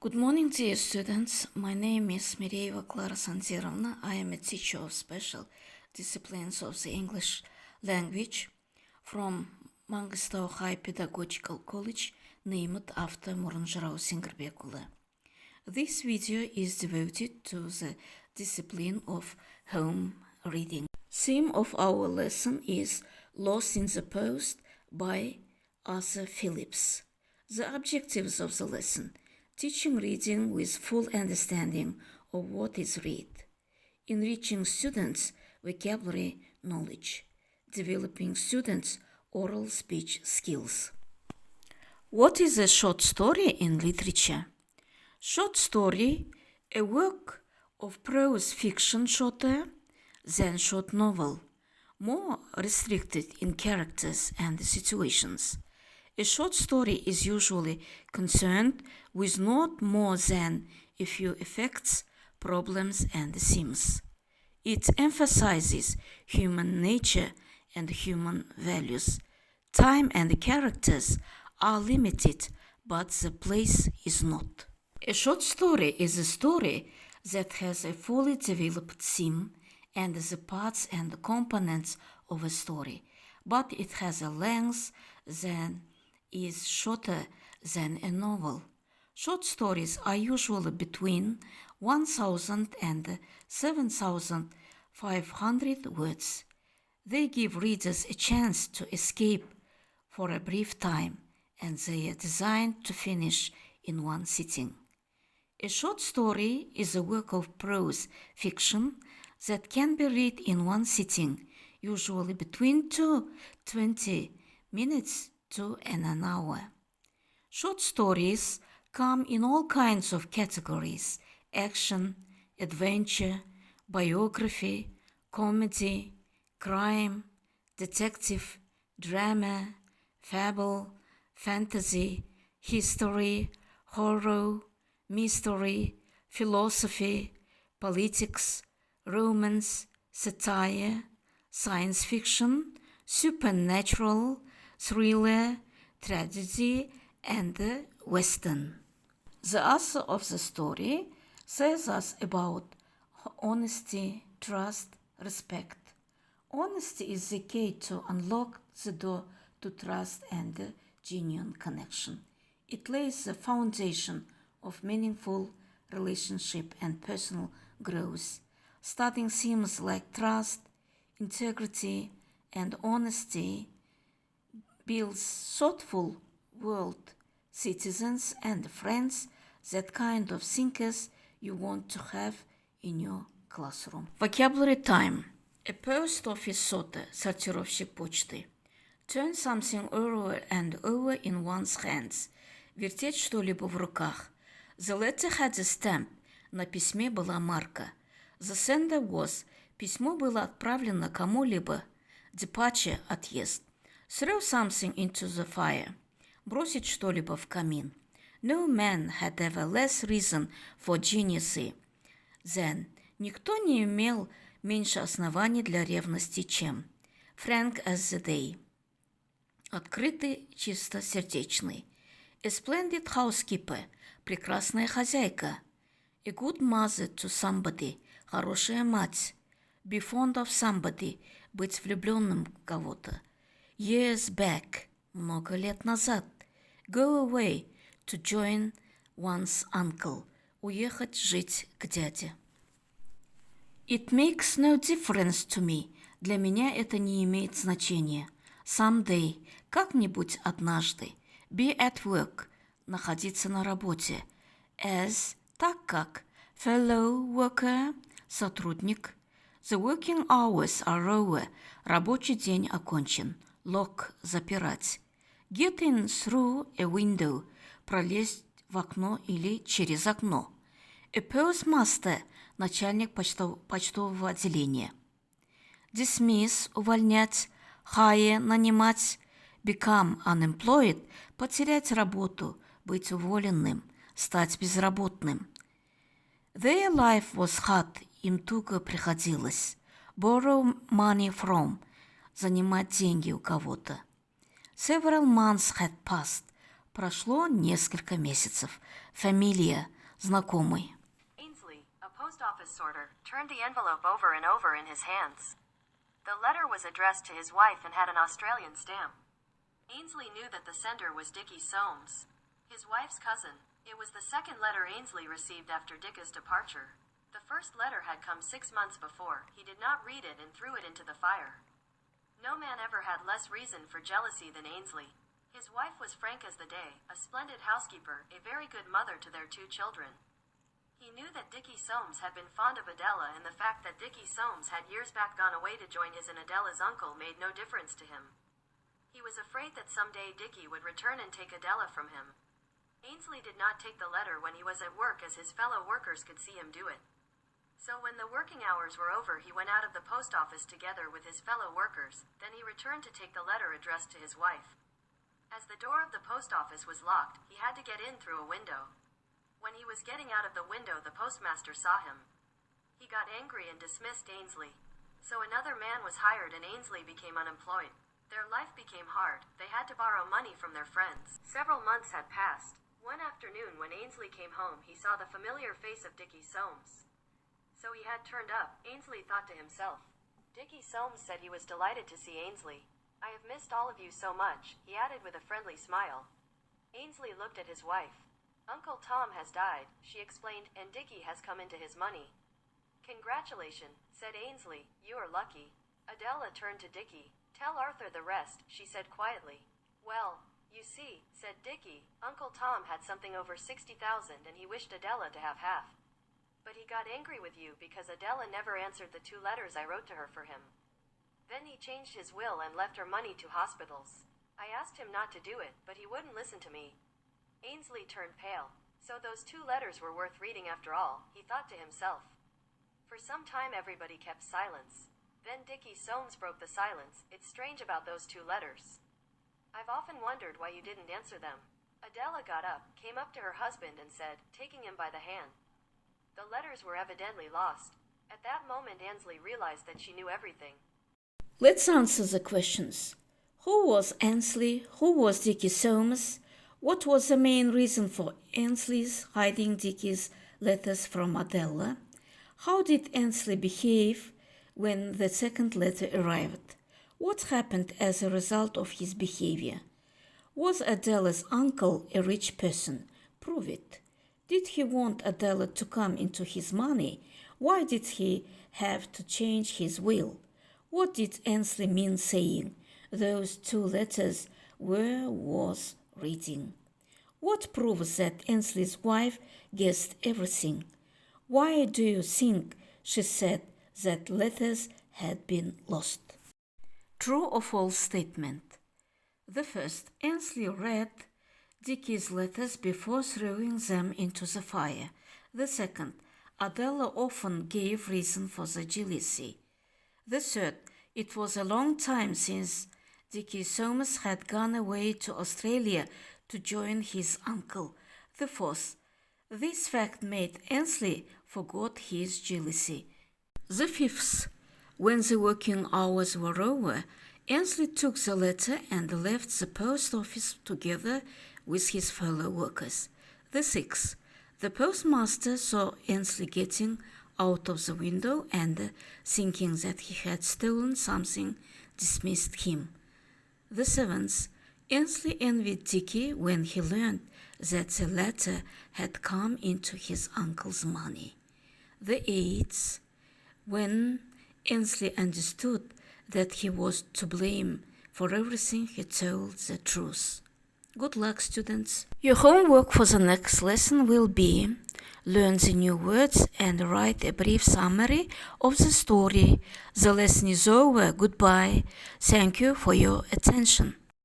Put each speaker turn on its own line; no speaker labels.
Good morning, dear students. My name is Mireeva Klara Sanzirovna. I am a teacher of special disciplines of the English language from Mangistau High Pedagogical College, named after Murunjirao Singerbekulu. This video is devoted to the discipline of home reading. Theme of our lesson is Lost in the Post by Arthur Phillips. The objectives of the lesson: teaching reading with full understanding of what is read, enriching students' vocabulary knowledge, developing students' oral speech skills. What is a short story in literature? Short story, a work of prose fiction shorter than short novel, more restricted in characters and situations. A short story is usually concerned with not more than a few effects, problems, and themes. It emphasizes human nature and human values. Time and characters are limited, but the place is not. A short story is a story that has a fully developed theme and the parts and components of a story, but it has a length that is shorter than a novel. Short stories are usually between 1,000 and 7,500 words. They give readers a chance to escape for a brief time, and they are designed to finish in one sitting. A short story is a work of prose fiction that can be read in one sitting, usually between 20 minutes to an hour. Short stories come in all kinds of categories: action, adventure, biography, comedy, crime, detective, drama, fable, fantasy, history, horror, mystery, philosophy, politics, romance, satire, science fiction, supernatural, thriller, tragedy, and western. The author of the story says us about honesty, trust, respect. Honesty is the key to unlock the door to trust and genuine connection. It lays the foundation of meaningful relationship and personal growth. Studying themes like trust, integrity, and honesty builds thoughtful world citizens and friends, that kind of thinkers you want to have in your classroom. Vocabulary time. A post office sorter, сортировщик почты. Turn something over and over in one's hands. Вертеть что-либо в руках. The letter had a stamp. На письме была марка. The sender was. Письмо было отправлено кому-либо. Departure – отъезд. Throw something into the fire. Бросить что-либо в камин. No man had ever less reason for jealousy than. Никто не имел меньше оснований для ревности, чем. Frank as the day. Открытый, чистосердечный. A splendid housekeeper. Прекрасная хозяйка. A good mother to somebody. Хорошая мать. Be fond of somebody. Быть влюбленным в кого-то. Years back. Много лет назад. Go away. To join one's uncle. Уехать жить к дяде. It makes no difference to me. Для меня это не имеет значения. Someday. Как-нибудь однажды. Be at work. Находиться на работе. As. Так как. Fellow worker. Сотрудник. The working hours are over. Рабочий день окончен. Lock. Запирать. Get in through a window. Пролезть в окно или через окно. A postmaster. Начальник почтового отделения. Dismiss. Увольнять. Hire. Нанимать. Become unemployed. Потерять работу. Быть уволенным. Стать безработным. Their life was hard. Им туго приходилось. Borrow money from. Занимать деньги у кого-то. Several months had passed. Прошло несколько месяцев. Familiar. знакомый.
Ainsley, a post office sorter, turned the envelope over and over in his hands. The letter was addressed to his wife and had an Australian stamp. Ainsley knew that the sender was Dickie Soames, his wife's cousin. It was the second letter Ainsley received after Dick's departure. The first letter had come 6 months before. He did not read it and threw it into the fire. No man ever had less reason for jealousy than Ainsley. His wife was frank as the day, a splendid housekeeper, a very good mother to their 2 children. He knew that Dickie Soames had been fond of Adela, and the fact that Dickie Soames had years back gone away to join his and Adela's uncle made no difference to him. He was afraid that someday Dickie would return and take Adela from him. Ainsley did not take the letter when he was at work, as his fellow workers could see him do it. So when the working hours were over, he went out of the post office together with his fellow workers. Then he returned to take the letter addressed to his wife. As the door of the post office was locked, he had to get in through a window. When he was getting out of the window, the postmaster saw him. He got angry and dismissed Ainsley. So another man was hired and Ainsley became unemployed. Their life became hard. They had to borrow money from their friends. Several months had passed. One afternoon when Ainsley came home, he saw the familiar face of Dickie Soames. So he had turned up. Ainsley thought to himself. Dickie Soames said he was delighted to see Ainsley. I have missed all of you so much, he added with a friendly smile. Ainsley looked at his wife. Uncle Tom has died, she explained, and Dickie has come into his money. Congratulations, said Ainsley, you are lucky. Adela turned to Dickie. Tell Arthur the rest, she said quietly. Well, you see, said Dickie, Uncle Tom had something over 60,000 and he wished Adela to have half. But he got angry with you because Adela never answered the 2 letters I wrote to her for him. Then he changed his will and left her money to hospitals. I asked him not to do it, but he wouldn't listen to me. Ainsley turned pale. So those 2 letters were worth reading after all, he thought to himself. For some time everybody kept silence. Then Dickie Soames broke the silence. It's strange about those 2 letters. I've often wondered why you didn't answer them. Adela got up, came up to her husband and said, taking him by the hand. The letters were evidently lost. At that moment Ainsley realized that she knew everything.
Let's answer the questions. Who was Ainsley? Who was Dickie Soames? What was the main reason for Ainsley's hiding Dickie's letters from Adela? How did Ainsley behave when the second letter arrived? What happened as a result of his behavior? Was Adela's uncle a rich person? Prove it. Did he want Adela to come into his money? Why did he have to change his will? What did Ainsley mean saying those 2 letters were worth reading? What proves that Ainsley's wife guessed everything? Why do you think she said that letters had been lost? True or false statement? The first, Ainsley read Dickie's letters before throwing them into the fire. The second, Adela often gave reason for the jealousy. The third, it was a long time since Dickie Soames had gone away to Australia to join his uncle. The fourth, this fact made Ainsley forget his jealousy. The fifth, when the working hours were over, Ainsley took the letter and left the post office together with his fellow workers. The sixth, the postmaster saw Ainsley getting out of the window and, thinking that he had stolen something, dismissed him. The seventh, Ainsley envied Dickie when he learned that the letter had come into his uncle's money. The eighth, when Ainsley understood that he was to blame for everything, he told the truth. Good luck, students. Your homework for the next lesson will be learn the new words and write a brief summary of the story. The lesson is over. Goodbye. Thank you for your attention.